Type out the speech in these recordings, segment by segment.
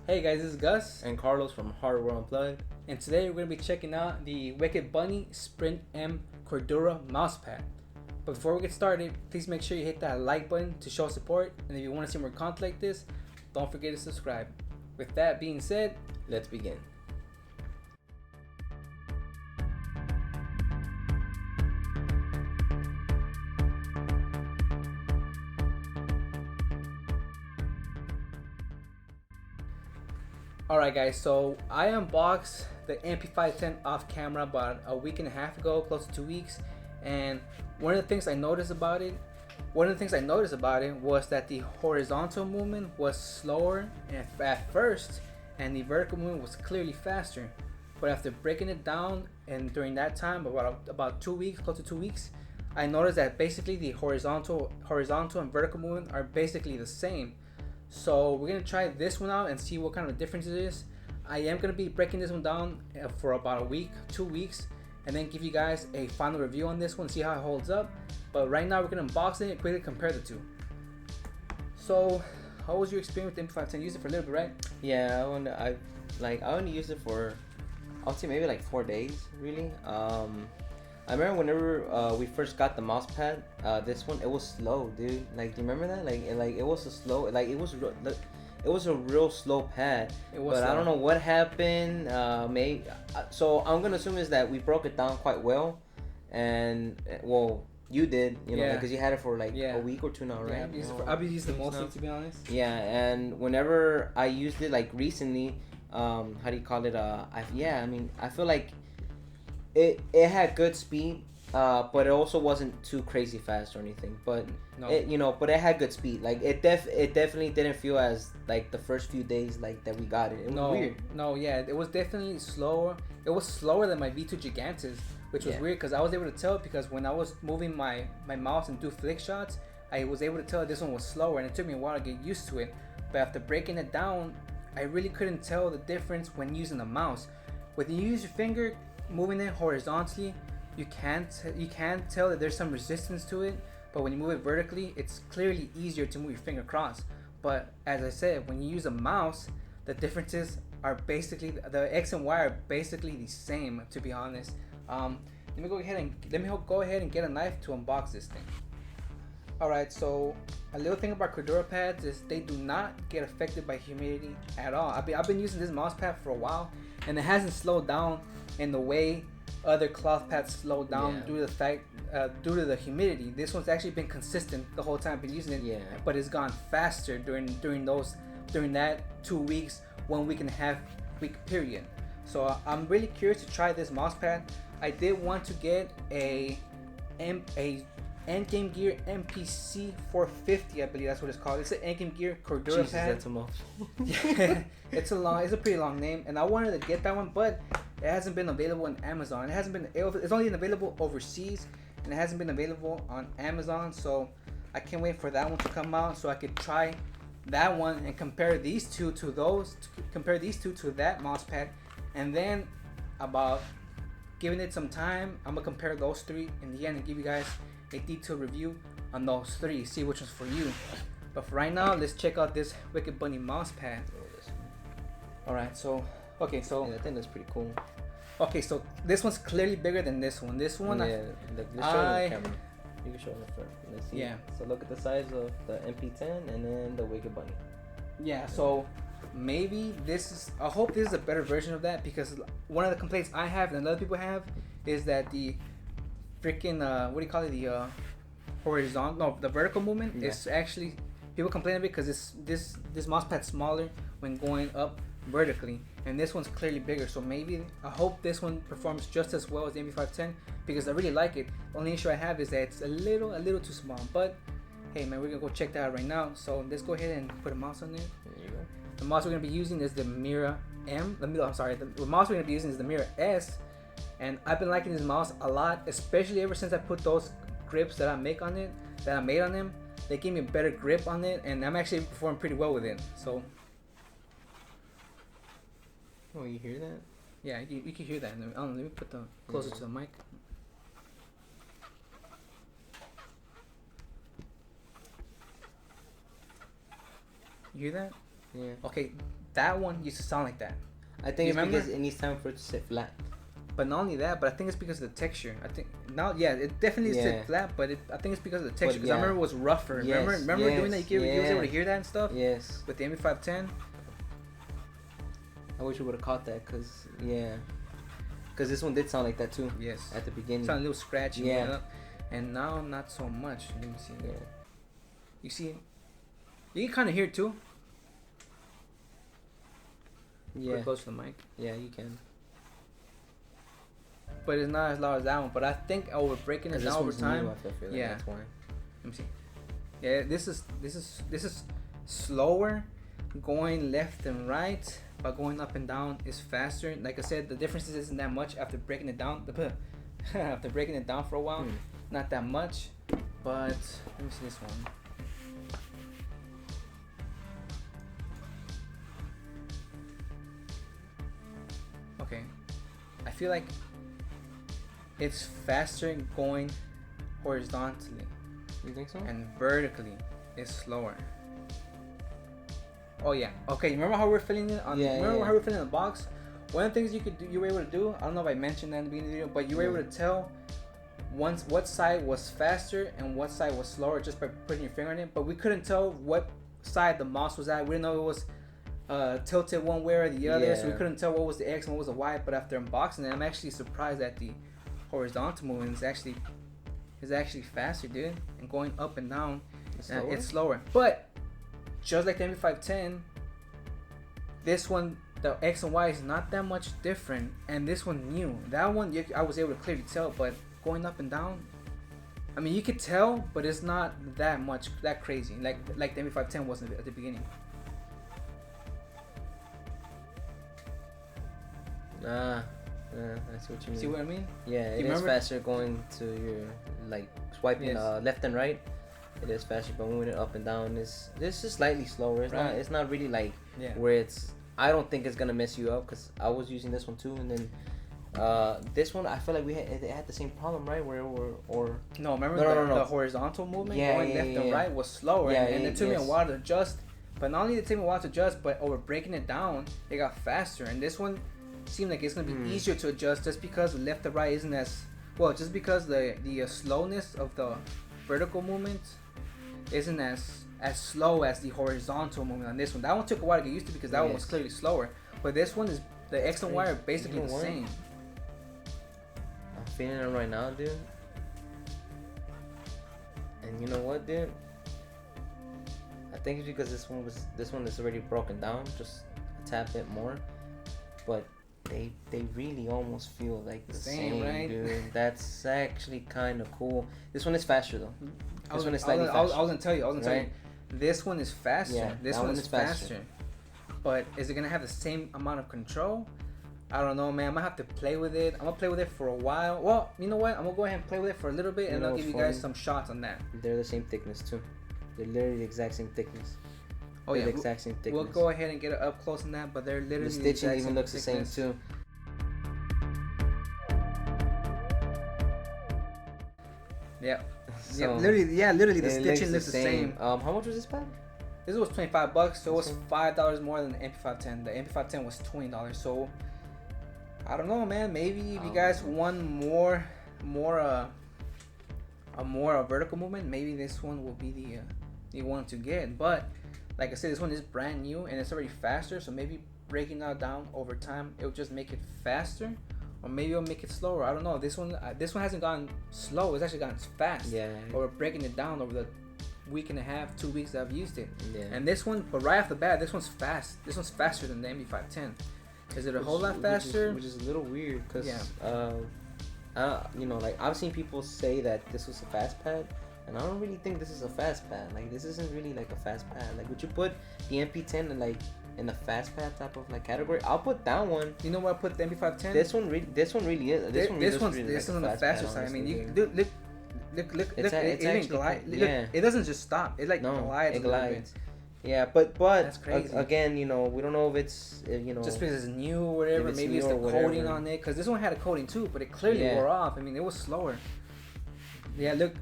Hey guys, this is Gus, And Carlos from Hardware Unplugged. and today we're going to be checking out the Wicked Bunny Sprint M Cordura mousepad. But before we get started, please make sure you hit that like button to show support, and if you want to see more content like this, don't forget to subscribe. With that being said, Let's begin. alright guys, so I unboxed the MP510 off camera about a week and a half ago, close to 2 weeks, and one of the things I noticed about it was that the horizontal movement was slower at first, and the vertical movement was clearly faster. But after breaking it down, and during that time, about 2 weeks, close to 2 weeks, I noticed that basically the horizontal and vertical movement are basically the same. So we're gonna try this one out and see what kind of difference it is. I am gonna be breaking this one down for about a week, 2 weeks, and then give you guys a final review on this one, see how it holds up. But right now we're gonna unbox it and quickly compare the two. So, how was your experience with the MP510? You used it for a little bit, right? Yeah, I only used it for, I would say maybe like 4 days, really. I remember whenever we first got the mouse pad, this one, it was slow, dude. Like, do you remember that? It was a slow, it was a real slow pad. It was but slow. I don't know what happened. So I'm gonna assume is that we broke it down quite well, and well, you did, Yeah. because you had it for like Yeah. a week or two now, right? Yeah, I've used it mostly, to be honest. Yeah, and whenever I used it, like recently, how do you call it? I feel like it had good speed, but it also wasn't too crazy fast or anything. But No. but it had good speed. Like it definitely didn't feel as like the first few days like that we got it. It was weird. No, yeah, it was definitely slower. It was slower than my V2 Gigantes, which was weird because I was able to tell, because when I was moving my mouse and do flick shots, I was able to tell this one was slower, and it took me a while to get used to it. But after breaking it down, I really couldn't tell the difference when using the mouse. When you use your finger moving it horizontally, you can tell that there's some resistance to it. But when you move it vertically, it's clearly easier to move your finger across. But as I said, when you use a mouse, the differences are basically, the X and Y are basically the same, to be honest. Let me go ahead and get a knife to unbox this thing. Alright, so a little thing about Cordura pads is they do not get affected by humidity at all. I've been using this mouse pad for a while, and it hasn't slowed down in the way other cloth pads slow down due to the humidity. This one's actually been consistent the whole time I've been using it. Yeah. But it's gone faster during that 2 weeks, 1 week and a half week period. So I'm really curious to try this mouse pad. I did want to get a Endgame Gear MPC450, I believe that's what it's called. It's an Endgame Gear Cordura Jesus, pad. that's a mouthful. It's a pretty long name, and I wanted to get that one, but it hasn't been available on Amazon. It's only been available overseas, and it hasn't been available on Amazon. So I can't wait for that one to come out so I could try that one and compare these two to that mouse pad, and then about giving it some time, I'm gonna compare those three in the end and give you guys a detailed review on those three, see which one's for you. But for right now, let's check out this Wicked Bunny mouse pad. Alright, so I think that's pretty cool. Okay, so this one's clearly bigger than this one. This one, let's show it on the camera. You can show it first. Let's see. Yeah. So look at the size of the MP10 and then the Wicked Bunny. yeah. So maybe I hope this is a better version of that, because one of the complaints I have and other people have is that the freaking the vertical movement is actually, people complain of it because this mouse pad's smaller when going up vertically, and this one's clearly bigger. So maybe I hope this one performs just as well as the MP510, because I really like it. The only issue I have is that it's a little too small. But hey man, we're gonna go check that out right now. So let's go ahead and put a mouse on there. There you go. The mouse we're gonna be using is the Mira M. The mouse we're gonna be using is the Mira S, and I've been liking this mouse a lot, especially ever since I put those grips that I made on them. They gave me a better grip on it, and I'm actually performing pretty well with it. So Oh, you hear that? yeah, you can hear that. Let me put the closer to the mic. You hear that? Yeah. Okay, that one used to sound like that. I think it's because it needs time for it to sit flat. But not only that, but I think it's because of the texture. I think now, it definitely sit flat, but I think it's because of the texture. Because I remember it was rougher. Yes, remember doing that? You was able to hear that and stuff. Yes. With the MP510. I wish we would have caught that, cause this one did sound like that too. Yes. At the beginning. Sound a little scratchy. Yeah. You know? And now not so much. Let me see. Yeah. You see, you can kind of hear it too. Yeah. Put close to the mic. Yeah, you can. But it's not as loud as that one. But I think over breaking it down over time. I feel like that's why. Let me see. Yeah, this is slower, going left and right, but going up and down is faster. Like I said, the difference isn't that much after breaking it down. After breaking it down for a while, not that much. But let me see this one. Okay, I feel like it's faster going horizontally. You think so? And vertically is slower. Oh yeah. Okay, remember how we're filling it on? Remember how we're filling the box? One of the things you were able to do. I don't know if I mentioned that in the beginning of the video, but you were able to tell what side was faster and what side was slower just by putting your finger on it. But we couldn't tell what side the mouse was at. We didn't know it was tilted one way or the other, so we couldn't tell what was the X and what was the Y. But after unboxing it, I'm actually surprised that the horizontal movement is actually faster, dude, and going up and down it's slower. But just like the MP510, this one, the X and Y is not that much different, and this one new. That one I was able to clearly tell, but going up and down, I mean, you could tell, but it's not that crazy like the MP510 wasn't at the beginning. I see what you mean. See what I mean? Yeah, it is faster going to your, like, swiping left and right. It is faster, but moving it up and down is just slightly slower. It's not really like where it's. I don't think it's gonna mess you up, because I was using this one too, and then this one I feel like it had the same problem, right? The horizontal movement going left and right was slower, and it took me a while to adjust. But not only did it take me a while to adjust, but over breaking it down, it got faster, and this one seemed like it's gonna be easier to adjust just because the left to right isn't as well. Just because the slowness of the vertical movement isn't as slow as the horizontal movement on this one. That one took a while to get used to because that one was clearly slower. But this one is the X and Y are basically the same. I'm feeling it right now, dude. And you know what, dude? I think it's because this one is already broken down just a tad bit more, but they really almost feel like the same, right? Dude. That's actually kind of cool. This one is faster though. This one is slightly faster. I was gonna tell you. This one is faster. Yeah, this one is faster. But is it gonna have the same amount of control? I don't know, man. I'm gonna have to play with it. I'm gonna play with it for a while. Well, you know what? I'm gonna go ahead and play with it for a little bit, and I'll give you guys some shots on that. They're the same thickness too. They're literally the exact same thickness. Oh yeah, the exact same thickness. We'll go ahead and get it up close on that, but they're literally the stitching even looks the same too. Yeah. So literally the stitching looks the same. How much was this pad? This was $25, so it was $5 more than the MP510. The MP510 was $20. So I don't know, man. Maybe if you guys want more vertical movement, maybe this one will be the one to get. But like I said, this one is brand new and it's already faster. So maybe breaking that down over time, it'll just make it faster. Or maybe it'll make it slower. I don't know. This one hasn't gone slow. It's actually gotten fast. Yeah. Or breaking it down over the week and a half, 2 weeks that I've used it. Yeah. And this one, but right off the bat, this one's fast. This one's faster than the MP510. Is it a whole lot faster? Which is a little weird, because you know, like I've seen people say that this was a fast pad, and I don't really think this is a fast pad. Like this isn't really like a fast pad. Like, would you put the MP10 in the fast pad type of like category? I'll put that one. You know what I put the MP510? This one really is. This one's on the faster side. I mean, you look. It doesn't just stop. It glides. It glides. Yeah, but that's crazy. Again, you know, we don't know if it's just because it's new or whatever. Maybe it's the coating on it, because this one had a coating too, but it clearly wore off. I mean, it was slower. Yeah, look,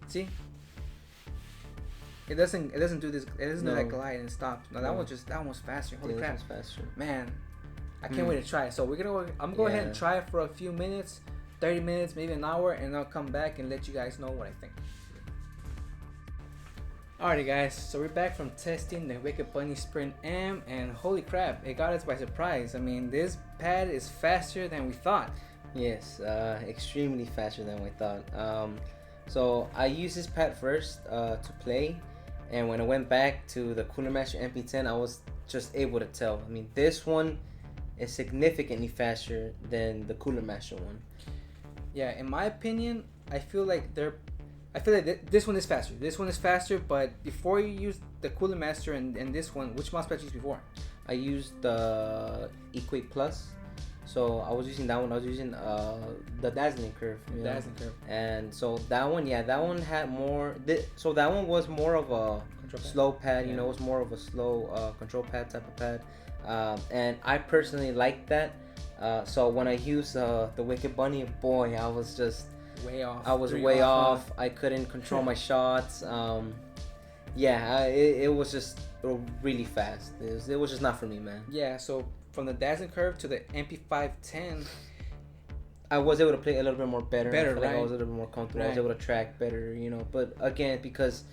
see. It doesn't do this. It doesn't do No. that glide and stop. No, that one was faster. Holy Yeah, crap, this one's faster. man! I can't wait to try it. So I'm gonna go ahead and try it for a few minutes, 30 minutes, maybe an hour, and I'll come back and let you guys know what I think. Alrighty guys, so we're back from testing the Wicked Bunny Sprint M, and holy crap, it got us by surprise. I mean, this pad is faster than we thought. Yes, extremely faster than we thought. So I used this pad first to play, and when I went back to the Cooler Master MP10, I was just able to tell. I mean, this one is significantly faster than the Cooler Master one. Yeah, in my opinion, I feel like this one is faster. This one is faster, but before you use the Cooler Master and this one, which mousepad you used before? I used the Equate Plus. So I was using that one. I was using the Dazzling Curve. Dazzling Curve. And so that one, yeah, that one had more. So that one was more of a slow pad. You know, it was more of a slow control pad type of pad. And I personally liked that. So when I used the Wicked Bunny, boy, I was just way off. I was way off. I couldn't control my shots. Yeah, it was just really fast. It was just not for me, man. Yeah, so from the Dazzling Curve to the MP510, I was able to play a little bit more better. I feel right? like I was a little bit more comfortable. Right. I was able to track better, you know. But again, because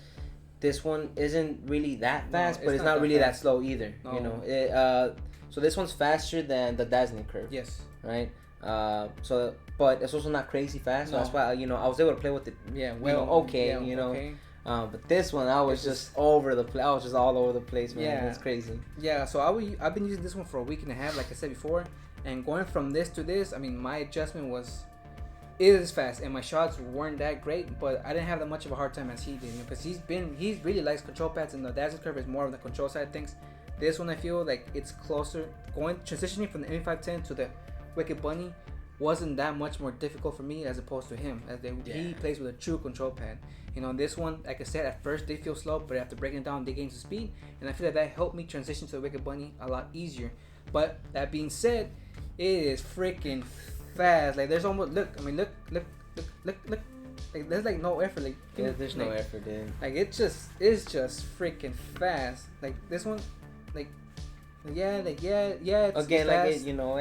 this one isn't really that fast, but it's not really that slow either. No. You know, so this one's faster than the Dazzling Curve. Yes. Right. But it's also not crazy fast. So that's why I was able to play with it. Yeah. Well, you know, okay. Yeah, you know. Okay. But this one, I was just over the place. I was just all over the place, man. Yeah. It's crazy. Yeah, so I've been using this one for a week and a half, like I said before, and going from this to this, I mean, my adjustment it is fast, and my shots weren't that great, but I didn't have that much of a hard time as he did, you know, because he really likes control pads, and the Dazzle Curve is more of the control side of things. This one, I feel like it's closer. Transitioning from the MP510 to the Wicked Bunny wasn't that much more difficult for me as opposed to him, as he plays with a true control pad. You know, this one, like I said, at first they feel slow, but after breaking it down, they gain some speed, and I feel like that helped me transition to the Wicked Bunny a lot easier. But that being said, it is freaking fast. Like there's almost look. Like there's like no effort. Like there's no effort, dude. Like it's just freaking fast. Like this one, it's again, fast, like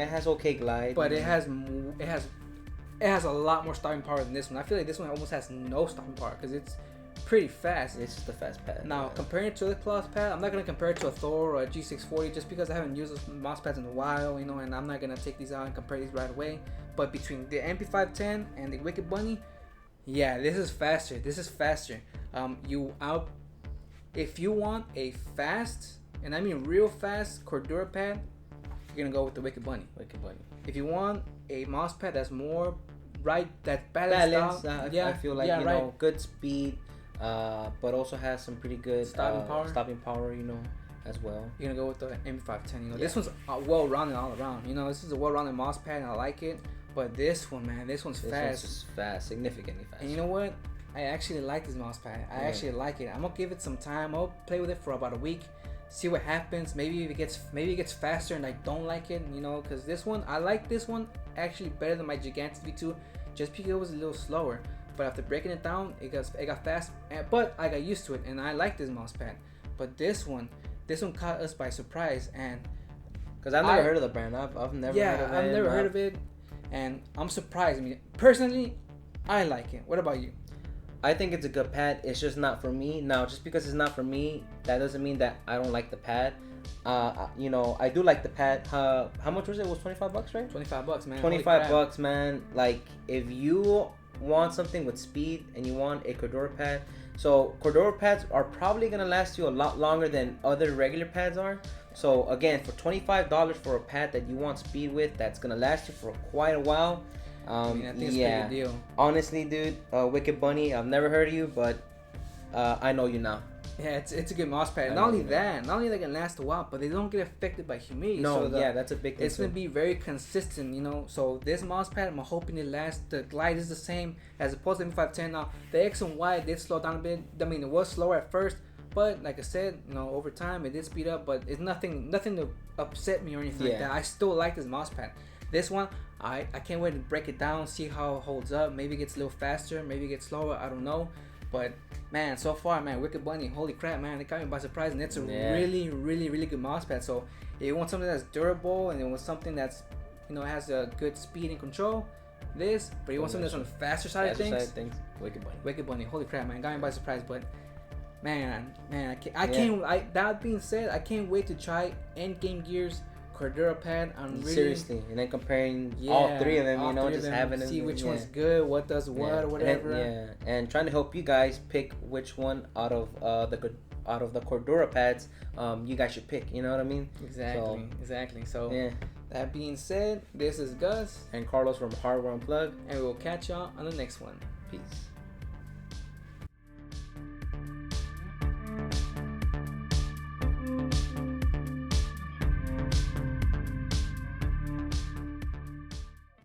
it has okay glide, but it has a lot more stopping power than this one. I feel like this one almost has no stopping power because it's pretty fast. It's just a fast pad. Now, comparing it to the Plus pad, I'm not gonna compare it to a Thor or a G640 just because I haven't used those mouse pads in a while, you know, and I'm not gonna take these out and compare these right away. But between the MP510 and the Wicked Bunny, yeah, this is faster. If you want a fast, and I mean real fast Cordura pad, you're gonna go with the Wicked Bunny. If you want a mouse pad that's more that's balanced out, I feel like know, good speed, but also has some pretty good stopping power, you know, as well. You're gonna go with the MP510. You know, this one's well-rounded all around. You know, this is a well-rounded mouse pad, and I like it. But this one, man, this one's fast, significantly fast. And you know what? I actually like this mouse pad. I actually like it. I'm gonna give it some time. I'll play with it for about a week, see what happens. Maybe it gets faster, and I don't like it. You know, because this one, I like this one actually better than my Gigantic V2, just because it was a little slower. But after breaking it down, it got fast. But I got used to it, and I like this mouse pad. But this one caught us by surprise, and because I've never heard of the brand. I've never heard of it. I've never heard of it, and I'm surprised. I mean, personally, I like it. What about you? I think it's a good pad. It's just not for me. Now, just because it's not for me, that doesn't mean that I don't like the pad. You know, I do like the pad. How much was it? It was $25, right? $25, man. $25, man. Like, if you want something with speed and you want a Cordura pad, so Cordura pads are probably gonna last you a lot longer than other regular pads are. So again, for $25 for a pad that you want speed with, that's gonna last you for quite a while. I think it's a pretty good deal. Honestly, dude, Wicked Bunny, I've never heard of you, but I know you now. Yeah, it's a good mouse pad. Not only they can last a while, but they don't get affected by humidity. No, that's a big thing. It's gonna be very consistent, you know. So this mouse pad, I'm hoping it lasts. The glide is the same as opposed to MP510. Now the X and Y did slow down a bit. I mean, it was slower at first, but like I said, you know, over time it did speed up. But it's nothing to upset me or anything like that. I still like this mouse pad. This one, I can't wait to break it down, see how it holds up. Maybe it gets a little faster, maybe it gets slower. I don't know. But man, so far, man, Wicked Bunny, holy crap, man, it caught me by surprise, and it's a really, really, really good mouse pad. So if you want something that's durable and you want something that's, you know, has a good speed and control, this. But you want something that's on the faster side of things, Wicked Bunny, holy crap, man, got me by surprise. But man, I can't. That being said, I can't wait to try Endgame Gear's Cordura pad. I'm really seriously, and then comparing all three of them, you know, just having them, see which one's good, what does what, or whatever. And trying to help you guys pick which one out of the Cordura pads you guys should pick. You know what I mean? Exactly. So that being said, this is Gus and Carlos from Hardware Unplugged, and we'll catch y'all on the next one. Peace.